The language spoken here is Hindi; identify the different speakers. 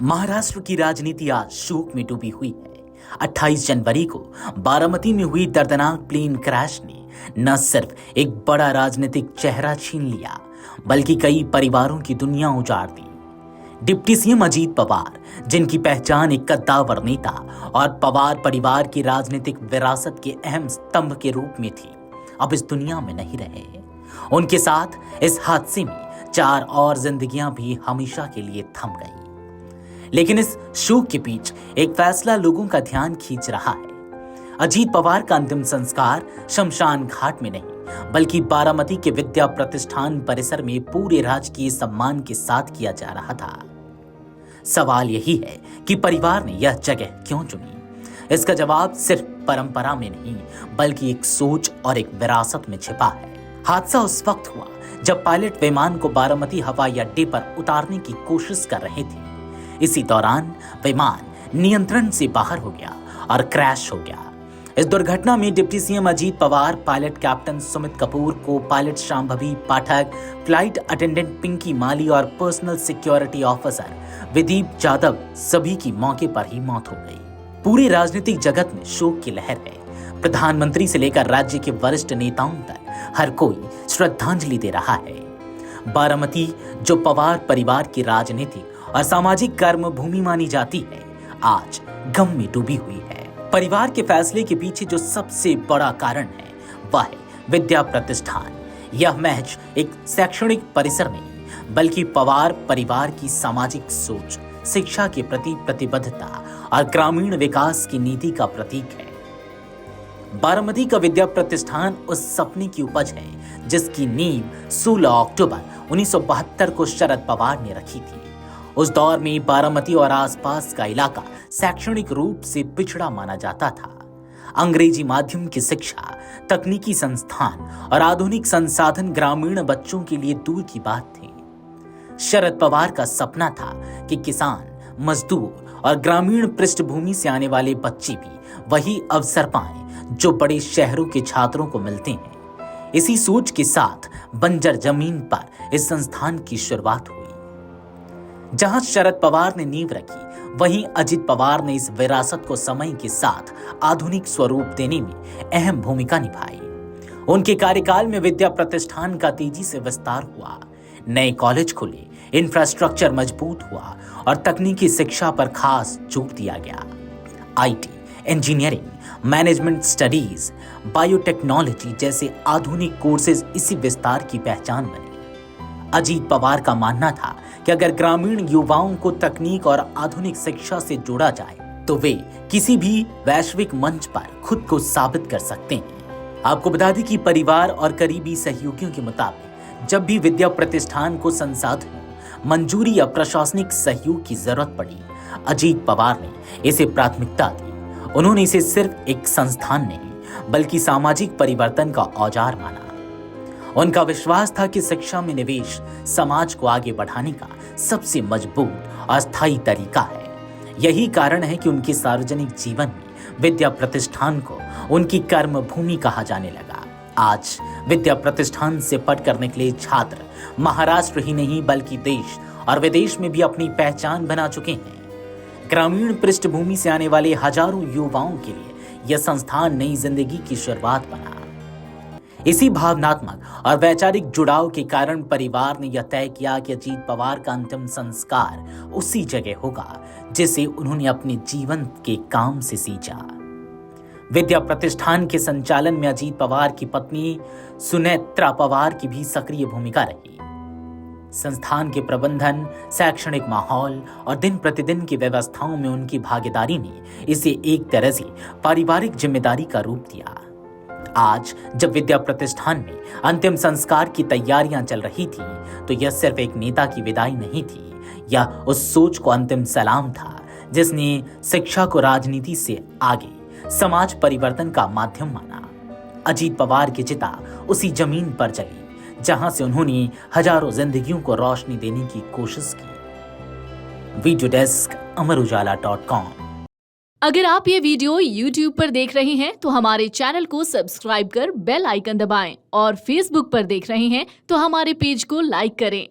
Speaker 1: महाराष्ट्र की राजनीति आज शोक में डूबी हुई है। 28 जनवरी को बारामती में हुई दर्दनाक प्लेन क्रैश ने न सिर्फ एक बड़ा राजनीतिक चेहरा छीन लिया, बल्कि कई परिवारों की दुनिया उजाड़ दी। डिप्टी सीएम अजीत पवार, जिनकी पहचान एक कद्दावर नेता और पवार परिवार की राजनीतिक विरासत के अहम स्तंभ के रूप में थी, अब इस दुनिया में नहीं रहे। उनके साथ इस हादसे में 4 और जिंदगियां भी हमेशा के लिए थम गई। लेकिन इस शोक के बीच एक फैसला लोगों का ध्यान खींच रहा है। अजीत पवार का अंतिम संस्कार शमशान घाट में नहीं, बल्कि बारामती के विद्या प्रतिष्ठान परिसर में पूरे राजकीय सम्मान के साथ किया जा रहा था। सवाल यही है कि परिवार ने यह जगह क्यों चुनी। इसका जवाब सिर्फ परंपरा में नहीं, बल्कि एक सोच और एक विरासत में छिपा है। हादसा उस वक्त हुआ जब पायलट विमान को बारामती हवाई अड्डे पर उतारने की कोशिश कर रहे थे। इसी दौरान विमान नियंत्रण से बाहर हो गया और क्रैश हो गया। इस दुर्घटना में deputy CM Ajit Pawar, pilot captain Sumit Kapoor, को पायलट शांभवी पाठक, फ्लाइट अटेंडेंट पिंकी माली और personal security officer Videep Jadhav सभी की मौके पर ही मौत हो गई। पूरे राजनीतिक जगत में शोक की लहर है। प्रधानमंत्री से लेकर राज्य के वरिष्ठ नेताओं तक हर कोई श्रद्धांजलि दे रहा है। बारामती, जो पवार परिवार की राजनीतिक और सामाजिक कर्म भूमि मानी जाती है, आज गम में डूबी हुई है। परिवार के फैसले के पीछे जो सबसे बड़ा कारण है, वह है विद्या प्रतिष्ठान। यह महज एक शैक्षणिक परिसर नहीं, बल्कि पवार परिवार की सामाजिक सोच, शिक्षा के प्रति प्रतिबद्धता और ग्रामीण विकास की नीति का प्रतीक है। बारामती का विद्या प्रतिष्ठान उस सपने की उपज है जिसकी नींव 16 अक्टूबर 1972 को शरद पवार ने रखी थी। उस दौर में बारामती और आसपास का इलाका शैक्षणिक रूप से पिछड़ा माना जाता था। अंग्रेजी माध्यम की शिक्षा, तकनीकी संस्थान और आधुनिक संसाधन ग्रामीण बच्चों के लिए दूर की बात थी। शरद पवार का सपना था कि किसान, मजदूर और ग्रामीण पृष्ठभूमि से आने वाले बच्चे भी वही अवसर पाएं जो बड़े शहरों के छात्रों को मिलते हैं। इसी सोच के साथ बंजर जमीन पर इस संस्थान की शुरुआत हुई। जहां शरद पवार ने नींव रखी, वहीं अजित पवार ने इस विरासत को समय के साथ आधुनिक स्वरूप देने में अहम भूमिका निभाई। उनके कार्यकाल में विद्या प्रतिष्ठान का तेजी से विस्तार हुआ, नए कॉलेज खुले, इंफ्रास्ट्रक्चर मजबूत हुआ और तकनीकी शिक्षा पर खास जोर दिया गया। IT, engineering, management studies, biotechnology जैसे आधुनिक कोर्सेज इसी विस्तार की पहचान बने। अजीत पवार का मानना था कि अगर ग्रामीण युवाओं को तकनीक और आधुनिक शिक्षा से जोड़ा जाए, तो वे किसी भी वैश्विक मंच पर खुद को साबित कर सकते हैं। आपको बता दें कि परिवार और करीबी सहयोगियों के मुताबिक जब भी विद्या प्रतिष्ठान को संसाधनों, मंजूरी या प्रशासनिक सहयोग की जरूरत पड़ी, अजीत पवार ने इसे प्राथमिकता दी। उन्होंने इसे सिर्फ एक संस्थान नहीं, बल्कि सामाजिक परिवर्तन का औजार माना। उनका विश्वास था कि शिक्षा में निवेश समाज को आगे बढ़ाने का सबसे मजबूत और स्थायी तरीका है। यही कारण है कि उनके सार्वजनिक जीवन में विद्या प्रतिष्ठान को उनकी कर्म भूमि कहा जाने लगा। आज विद्या प्रतिष्ठान से पढ़कर निकले छात्र महाराष्ट्र ही नहीं, बल्कि देश और विदेश में भी अपनी पहचान बना चुके हैं। ग्रामीण पृष्ठभूमि से आने वाले हजारों युवाओं के लिए यह संस्थान नई जिंदगी की शुरुआत बना। इसी भावनात्मक और वैचारिक जुड़ाव के कारण परिवार ने यह तय किया कि अजीत पवार का अंतिम संस्कार उसी जगह होगा जिसे उन्होंने अपने जीवन के काम से सींचा। विद्या प्रतिष्ठान के संचालन में अजीत पवार की पत्नी सुनेत्रा पवार की भी सक्रिय भूमिका रही। संस्थान के प्रबंधन, शैक्षणिक माहौल और दिन प्रतिदिन की व्यवस्थाओं में उनकी भागीदारी ने इसे एक तरह से पारिवारिक जिम्मेदारी का रूप दिया। आज जब विद्या प्रतिष्ठान में अंतिम संस्कार की तैयारियां चल रही थी, तो यह सिर्फ एक नेता की विदाई नहीं थी, यह उस सोच को अंतिम सलाम था जिसने शिक्षा को राजनीति से आगे समाज परिवर्तन का माध्यम माना। अजीत पवार की चिता उसी जमीन पर जली जहां से उन्होंने हजारों जिंदगियों को रोशनी देने की कोशिश की। वीडियो डेस्क, अमरउजाला.com।
Speaker 2: अगर आप ये वीडियो YouTube पर देख रहे हैं तो हमारे चैनल को सब्सक्राइब कर बेल आइकन दबाएं और Facebook पर देख रहे हैं तो हमारे पेज को लाइक करें।